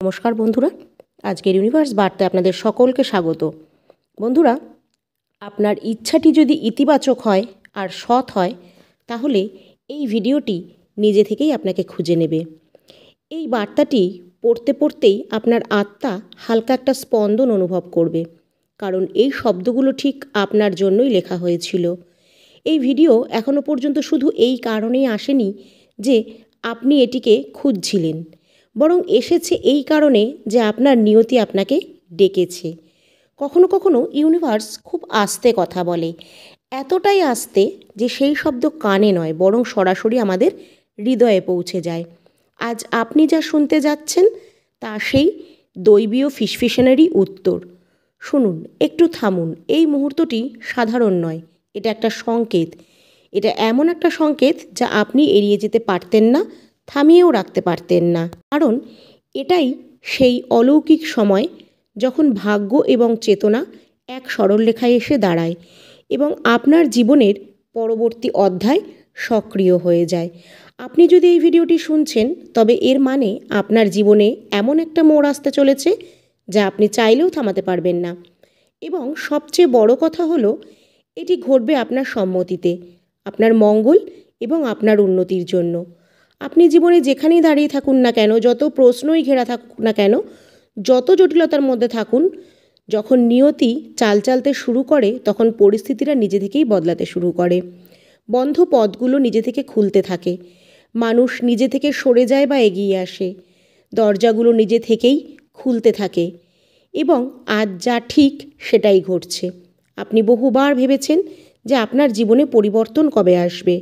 নমস্কার বন্ধুরা, আজকের ইউনিভার্স বার্তায় আপনাদের সকলকে স্বাগত। বন্ধুরা, আপনার ইচ্ছাটি যদি ইতিবাচক হয় আর সৎ হয়, তাহলে এই ভিডিওটি নিজে থেকেই আপনাকে খুঁজে নেবে। এই বার্তাটি পড়তে পড়তেই আপনার আত্মা হালকা একটা স্পন্দন অনুভব করবে, কারণ এই শব্দগুলো ঠিক আপনার জন্যই লেখা হয়েছিল। এই ভিডিও এখনও পর্যন্ত শুধু এই কারণেই আসেনি যে আপনি এটিকে খুঁজছিলেন, বরং এসেছে এই কারণে যে আপনার নিয়তি আপনাকে ডেকেছে। কখনো কখনো ইউনিভার্স খুব আস্তে কথা বলে, এতটাই আস্তে যে সেই শব্দ কানে নয় বরং সরাসরি আমাদের হৃদয়ে পৌঁছে যায়। আজ আপনি যা শুনতে যাচ্ছেন তা সেই দৈবীয় ফিসফিসানেরই উত্তর। শুনুন, একটু থামুন। এই মুহূর্তটি সাধারণ নয়, এটা একটা সংকেত। এটা এমন একটা সংকেত যা আপনি এড়িয়ে যেতে পারতেন না, থামিয়েও রাখতে পারতেন না। কারণ এটাই সেই অলৌকিক সময় যখন ভাগ্য এবং চেতনা এক সরলরেখায় এসে দাঁড়ায় এবং আপনার জীবনের পরবর্তী অধ্যায় সক্রিয় হয়ে যায়। আপনি যদি এই ভিডিওটি শুনছেন, তবে এর মানে আপনার জীবনে এমন একটা মোড় আসতে চলেছে যা আপনি চাইলেও থামাতে পারবেন না। এবং সবচেয়ে বড় কথা হলো, এটি ঘটবে আপনার সম্মতিতে, আপনার মঙ্গল এবং আপনার উন্নতির জন্য। আপনি জীবনে যেখানেই দাঁড়িয়ে থাকুন না কেন, যত প্রশ্নই ঘেরা থাকুক না কেন, যত জটিলতার মধ্যে থাকুন, যখন নিয়তি চাল চালতে শুরু করে তখন পরিস্থিতিটা নিজে থেকেই বদলাতে শুরু করে। বন্ধ পথগুলো নিজে থেকে খুলতে থাকে, মানুষ নিজে থেকে সরে যায় বা এগিয়ে আসে, দরজাগুলো নিজে থেকেই খুলতে থাকে এবং আজ যা ঠিক সেটাই ঘটছে। আপনি বহুবার ভেবেছেন যে আপনার জীবনে পরিবর্তন কবে আসবে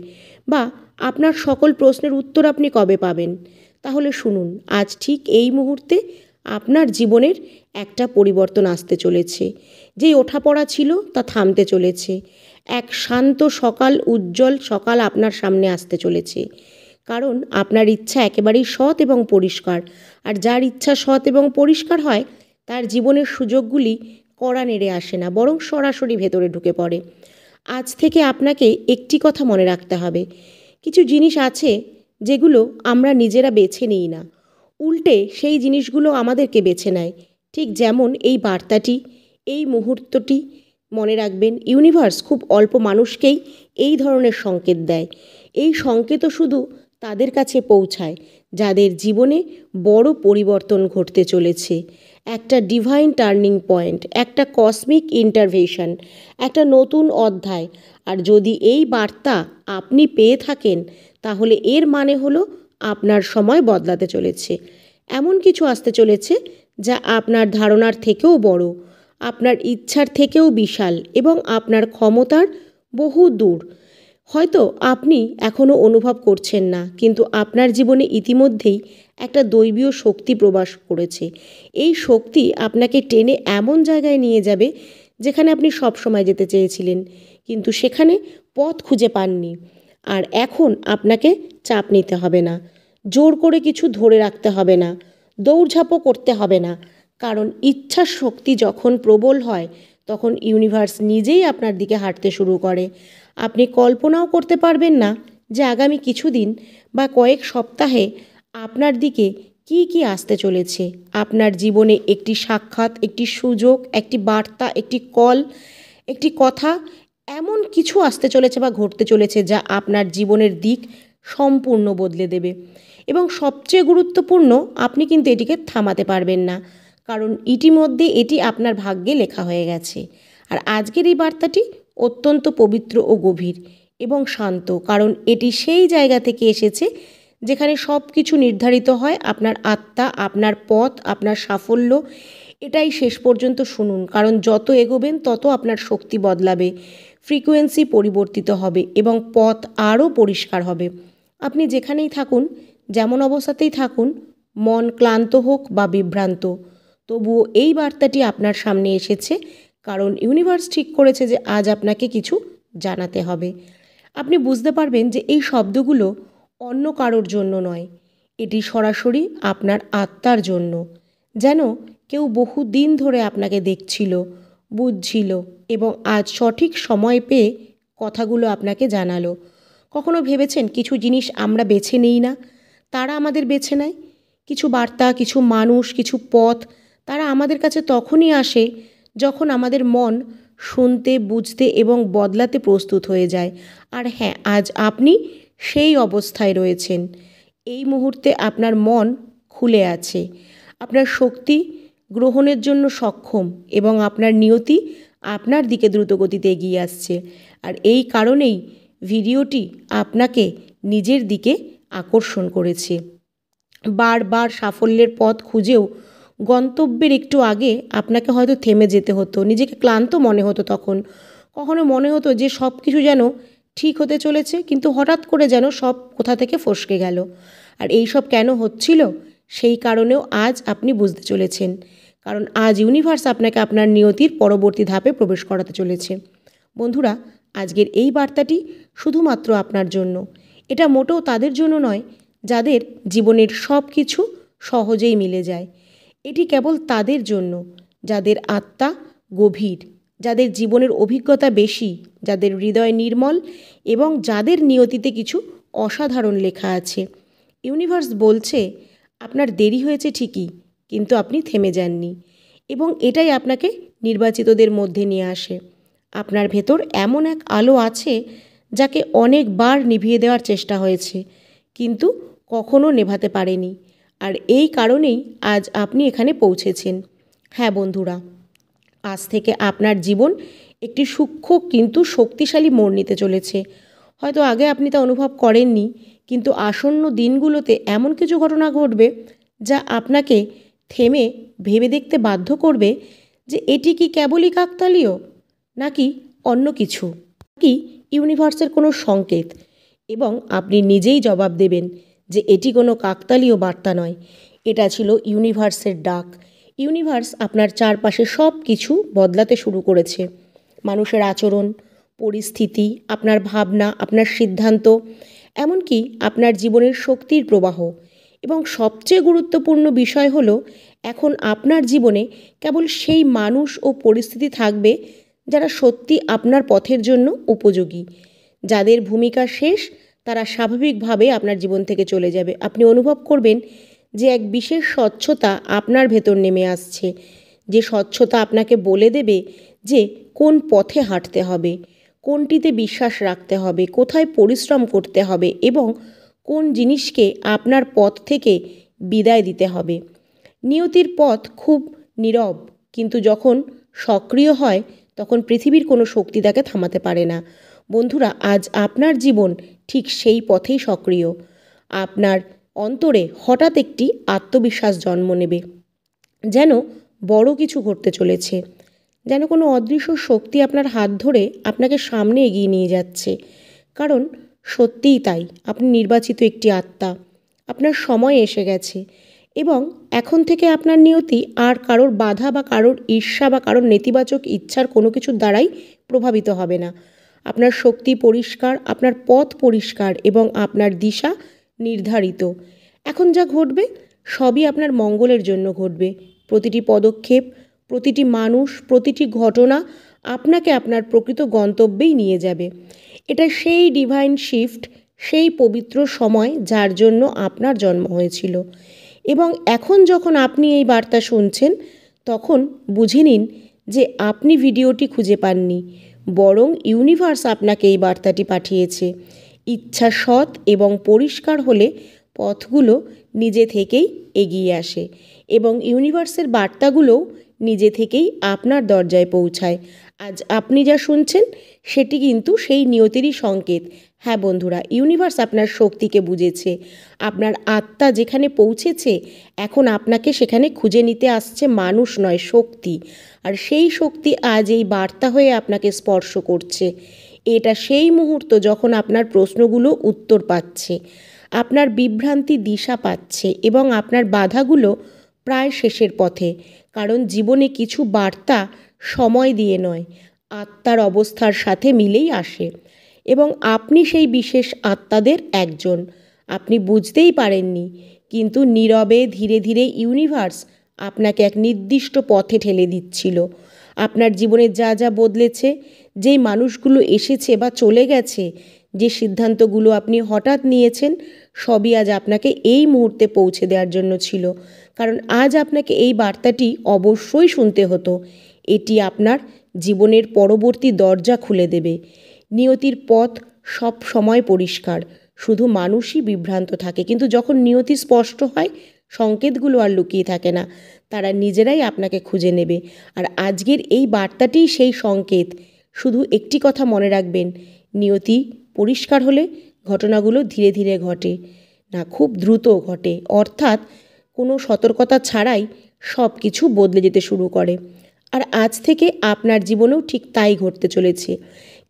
বা আপনার সকল প্রশ্নের উত্তর আপনি কবে পাবেন। তাহলে শুনুন, আজ ঠিক এই মুহূর্তে আপনার জীবনের একটা পরিবর্তন আসতে চলেছে। যেই ওঠাপড়া ছিল তা থামতে চলেছে। এক শান্ত সকাল, উজ্জ্বল সকাল আপনার সামনে আসতে চলেছে। কারণ আপনার ইচ্ছা একেবারেই সৎ এবং পরিষ্কার, আর যার ইচ্ছা সৎ এবং পরিষ্কার হয় তার জীবনের সুযোগগুলি কড়া নেড়ে আসে না, বরং সরাসরি ভেতরে ঢুকে পড়ে। আজ থেকে আপনাকে একটি কথা মনে রাখতে হবে, কিছু জিনিস আছে যেগুলো আমরা নিজেরা বেছে নিই না, উল্টে সেই জিনিসগুলো আমাদেরকে বেছে নেয়। ঠিক যেমন এই বার্তাটি, এই মুহূর্তটি। মনে রাখবেন, ইউনিভার্স খুব অল্প মানুষকেই এই ধরনের সংকেত দেয়। এই সংকেতও শুধু তাদের কাছে পৌঁছায় যাদের জীবনে বড় পরিবর্তন ঘটতে চলেছে। একটা ডিভাইন টার্নিং পয়েন্ট, একটা কসমিক ইন্টারভেনশন, একটা নতুন অধ্যায়। আর যদি এই বার্তা আপনি পেয়ে থাকেন, তাহলে এর মানে হলো আপনার সময় বদলাতে চলেছে। এমন কিছু আসতে চলেছে যা আপনার ধারণার থেকেও বড়, আপনার ইচ্ছার থেকেও বিশাল এবং আপনার ক্ষমতার বহু দূর। হয়তো আপনি এখনও অনুভব করছেন না, কিন্তু আপনার জীবনে ইতিমধ্যেই একটা দৈবীয় শক্তি প্রবেশ করেছে। এই শক্তি আপনাকে টেনে এমন জায়গায় নিয়ে যাবে যেখানে আপনি সব সময় যেতে চেয়েছিলেন, কিন্তু সেখানে পথ খুঁজে পাননি। আর এখন আপনাকে চাপ নিতে হবে না, জোর করে কিছু ধরে রাখতে হবে না, দৌড়ঝাঁপও করতে হবে না। কারণ ইচ্ছা শক্তি যখন প্রবল হয়, তখন ইউনিভার্স নিজেই আপনার দিকে হাঁটতে শুরু করে। আপনি কল্পনাও করতে পারবেন না যে আগামী কিছুদিন বা কয়েক সপ্তাহে আপনার দিকে কি কি আসতে চলেছে। আপনার জীবনে একটি সাক্ষাৎ, একটি সুযোগ, একটি বার্তা, একটি কল, একটি কথা, এমন কিছু আসতে চলেছে বা ঘটতে চলেছে যা আপনার জীবনের দিক সম্পূর্ণ বদলে দেবে। এবং সবচেয়ে গুরুত্বপূর্ণ, আপনি কিন্তু এটিকে থামাতে পারবেন না, কারণ ইতিমধ্যে এটি আপনার ভাগ্যে লেখা হয়ে গেছে। আর আজকের এই বার্তাটি অত্যন্ত পবিত্র ও গভীর এবং শান্ত, কারণ এটি সেই জায়গা থেকে এসেছে যেখানে সব কিছু নির্ধারিত হয়। আপনার আত্মা, আপনার পথ, আপনার সাফল্য, এটাই শেষ পর্যন্ত শুনুন, কারণ যত এগোবেন তত আপনার শক্তি বদলাবে, ফ্রিকোয়েন্সি পরিবর্তিত হবে এবং পথ আরও পরিষ্কার হবে। আপনি যেখানেই থাকুন, যেমন অবস্থাতেই থাকুন, মন ক্লান্ত হোক বা বিভ্রান্ত, তবুও এই বার্তাটি আপনার সামনে এসেছে, কারণ ইউনিভার্স ঠিক করেছে যে আজ আপনাকে কিছু জানাতে হবে। আপনি বুঝতে পারবেন যে এই শব্দগুলো অন্য কারোর জন্য নয়, এটি সরাসরি আপনার আত্মার জন্য। যেন কেউ বহু দিন ধরে আপনাকে দেখছিল, বুঝছিল এবং আজ সঠিক সময় পেয়ে কথাগুলো আপনাকে জানালো। কখনো ভেবেছেন কিছু জিনিস আমরা বেছে নিই না, তারা আমাদের বেছে নেয়? কিছু বার্তা, কিছু মানুষ, কিছু পথ তারা আমাদের কাছে তখনই আসে যখন আমাদের মন শুনতে, বুঝতে এবং বদলাতে প্রস্তুত হয়ে যায়। আর হ্যাঁ, আজ আপনি সেই অবস্থায় রয়েছেন। এই মুহূর্তে আপনার মন খুলে আছে, আপনার শক্তি গ্রহণের জন্য সক্ষম এবং আপনার নিয়তি আপনার দিকে দ্রুতগতিতে এগিয়ে আসছে। আর এই কারণেই ভিডিওটি আপনাকে নিজের দিকে আকর্ষণ করেছে। বারবার সাফল্যের পথ খুঁজেও গন্তব্যের একটু আগে আপনাকে হয়তো থেমে যেতে হতো, নিজেকে ক্লান্ত মনে হতো। তখন কখনো মনে হতো যে সব কিছু যেন ঠিক হতে চলেছে, কিন্তু হঠাৎ করে যেন সব কোথা থেকে ফসকে গেল। আর এই সব কেন হচ্ছিল, সেই কারণেও আজ আপনি বুঝতে চলেছেন। কারণ আজ ইউনিভার্স আপনাকে আপনার নিয়তির পরবর্তী ধাপে প্রবেশ করাতে চলেছে। বন্ধুরা, আজকের এই বার্তাটি শুধুমাত্র আপনার জন্য। এটা মোটেও তাদের জন্য নয় যাদের জীবনের সব কিছু সহজেই মিলে যায়। এটি কেবল তাদের জন্য যাদের আত্মা গভীর, যাদের জীবনের অভিজ্ঞতা বেশি, যাদের হৃদয় নির্মল এবং যাদের নিয়তিতে কিছু অসাধারণ লেখা আছে। ইউনিভার্স বলছে, আপনার দেরি হয়েছে ঠিকই, কিন্তু আপনি থেমে যাননি। এবং এটাই আপনাকে নির্বাচিতদের মধ্যে নিয়ে আসে। আপনার ভেতর এমন এক আলো আছে যাকে অনেকবার নিভিয়ে দেওয়ার চেষ্টা হয়েছে, কিন্তু কখনো নেভাতে পারেনি। আর এই কারণেই আজ আপনি এখানে পৌঁছেছেন। হ্যাঁ বন্ধুরা, আজ থেকে আপনার জীবন একটি সূক্ষ্ম কিন্তু শক্তিশালী মোড় নিতে চলেছে। হয়তো আগে আপনি তা অনুভব করেননি, কিন্তু আসন্ন দিনগুলোতে এমন কিছু ঘটনা ঘটবে যা আপনাকে থেমে ভেবে দেখতে বাধ্য করবে যে এটি কি কেবলই কাকতালীয়, নাকি অন্য কিছু, কি ইউনিভার্সের কোনো সংকেত। এবং আপনি নিজেই জবাব দেবেন যে এটি কোনো কাকতালীয় বার্তা নয়, এটা ছিল ইউনিভার্সের ডাক। ইউনিভার্স আপনার চারপাশে সব কিছু বদলাতে শুরু করেছে। মানুষের আচরণ, পরিস্থিতি, আপনার ভাবনা, আপনার সিদ্ধান্ত, এমনকি আপনার জীবনের শক্তির প্রবাহ। এবং সবচেয়ে গুরুত্বপূর্ণ বিষয় হলো, এখন আপনার জীবনে কেবল সেই মানুষ ও পরিস্থিতি থাকবে যারা সত্যি আপনার পথের জন্য উপযোগী। যাদের ভূমিকা শেষ তারা স্বাভাবিকভাবে আপনার জীবন থেকে চলে যাবে। আপনি অনুভব করবেন যে এক বিশেষ স্বচ্ছতা আপনার ভেতর নেমে আসছে, যে স্বচ্ছতা আপনাকে বলে দেবে যে কোন পথে হাঁটতে হবে, কোনটিতে বিশ্বাস রাখতে হবে, কোথায় পরিশ্রম করতে হবে এবং কোন জিনিসকে আপনার পথ থেকে বিদায় দিতে হবে। নিয়তির পথ খুব নীরব, কিন্তু যখন সক্রিয় হয় তখন পৃথিবীর কোনো শক্তি তাকে থামাতে পারে না। বন্ধুরা, আজ আপনার জীবন ঠিক সেই পথেই সক্রিয়। আপনার অন্তরে হঠাৎ একটি আত্মবিশ্বাস জন্ম নেবে, যেন বড় কিছু ঘটতে চলেছে, যেন কোনো অদৃশ্য শক্তি আপনার হাত ধরে আপনাকে সামনে এগিয়ে নিয়ে যাচ্ছে। কারণ সত্যিই তাই, আপনি নির্বাচিত একটি আত্মা, আপনার সময় এসে গেছে। এবং এখন থেকে আপনার নিয়তি আর কারোর বাধা বা কারোর ঈর্ষা বা কারোর নেতিবাচক ইচ্ছার কোনো কিছুর দ্বারাই প্রভাবিত হবে না। আপনার শক্তি পরিষ্কার, আপনার পথ পরিষ্কার এবং আপনার দিশা নির্ধারিত। এখন যা ঘটবে সবই আপনার মঙ্গলের জন্য ঘটবে। প্রতিটি পদক্ষেপ, প্রতিটি মানুষ, প্রতিটি ঘটনা আপনাকে আপনার প্রকৃত গন্তব্যেই নিয়ে যাবে। এটা সেই ডিভাইন শিফট, সেই পবিত্র সময় যার জন্য আপনার জন্ম হয়েছিল। এবং এখন যখন আপনি এই বার্তা শুনছেন, তখন বুঝে নিন যে আপনি ভিডিওটি খুঁজে পাননি, বরং ইউনিভার্স আপনাকে এই বার্তাটি পাঠিয়েছে। ইচ্ছা সৎ এবং পরিষ্কার হলে পথগুলো নিজে থেকেই এগিয়ে আসে এবং ইউনিভার্সের বার্তাগুলোও নিজে থেকেই আপনার দরজায় পৌঁছায়। আজ আপনি যা শুনছেন সেটি কিন্তু সেই নিয়তিরই সংকেত। হ্যাঁ বন্ধুরা, ইউনিভার্স আপনার শক্তিকে বুঝেছে। আপনার আত্মা যেখানে পৌঁছেছে, এখন আপনাকে সেখানে খুঁজে নিতে আসছে মানুষ নয়, শক্তি। আর সেই শক্তি আজ এই বার্তা হয়ে আপনাকে স্পর্শ করছে। এটা সেই মুহূর্ত যখন আপনার প্রশ্নগুলো উত্তর পাচ্ছে, আপনার বিভ্রান্তি দিশা পাচ্ছে এবং আপনার বাধাগুলো প্রায় শেষের পথে। কারণ জীবনে কিছু বার্তা সময় দিয়ে নয়, আত্মার অবস্থার সাথে মিলেই আসে। এবং আপনি সেই বিশেষ আত্মাদের একজন। আপনি বুঝতেই পারেননি, কিন্তু নীরবে ধীরে ধীরে ইউনিভার্স আপনাকে এক নির্দিষ্ট পথে ঠেলে দিচ্ছিল। আপনার জীবনে যা যা বদলেছে, যেই মানুষগুলো এসেছে বা চলে গেছে, যে সিদ্ধান্তগুলো আপনি হঠাৎ নিয়েছেন, সবই আজ আপনাকে এই মুহূর্তে পৌঁছে দেওয়ার জন্য ছিল, কারণ আজ আপনাকে এই বার্তাটি অবশ্যই শুনতে হতো। এটি আপনার জীবনের পরবর্তী দরজা খুলে দেবে। নিয়তির পথ সব সময় পরিষ্কার, শুধু মানুষই বিভ্রান্ত থাকে। কিন্তু যখন নিয়তি স্পষ্ট হয়, সংকেতগুলো আর লুকিয়ে থাকে না, তারা নিজেরাই আপনাকে খুঁজে নেবে। আর আজকের এই বার্তাটিই সেই সংকেত। শুধু একটি কথা মনে রাখবেন, নিয়তি পরিষ্কার হলে ঘটনাগুলো ধীরে ধীরে ঘটে না, খুব দ্রুত ঘটে, অর্থাৎ কোনো সতর্কতা ছাড়াই সব কিছু বদলে যেতে শুরু করে। আর আজ থেকে আপনার জীবনেও ঠিক তাই ঘটতে চলেছে।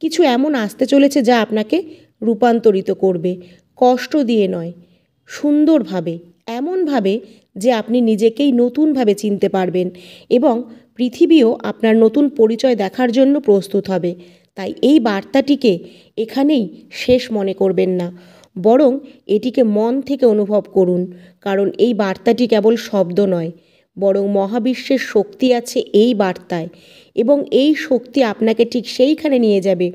কিছু এমন আসতে চলেছে যা আপনাকে রূপান্তরিত করবে, কষ্ট দিয়ে নয়, সুন্দরভাবে, এমনভাবে যে আপনি নিজেকেই নতুনভাবে চিনতে পারবেন এবং পৃথিবীও আপনার নতুন পরিচয় দেখার জন্য প্রস্তুত হবে। তাই এই বার্তাটিকে এখানেই শেষ মনে করবেন না, বরং এটিকে মন থেকে অনুভব করুন, কারণ এই বার্তাটি কেবল শব্দ নয়, বরং মহাবিশ্বের শক্তি আছে এই বার্তায়, এবং এই শক্তি আপনাকে ঠিক সেইখানে নিয়ে যাবে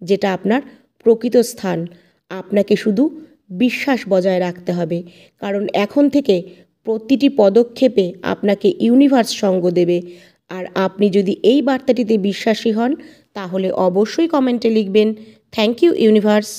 যেটা আপনার প্রকৃত স্থান। আপনাকে শুধু বিশ্বাস বজায় রাখতে হবে, কারণ এখন থেকে প্রতিটি পদক্ষেপে আপনাকে ইউনিভার্স সঙ্গ দেবে। আর আপনি যদি এই বার্তাটিতে বিশ্বাসী হন, তাহলে অবশ্যই কমেন্টে লিখবেন, থ্যাংক ইউ ইউনিভার্স।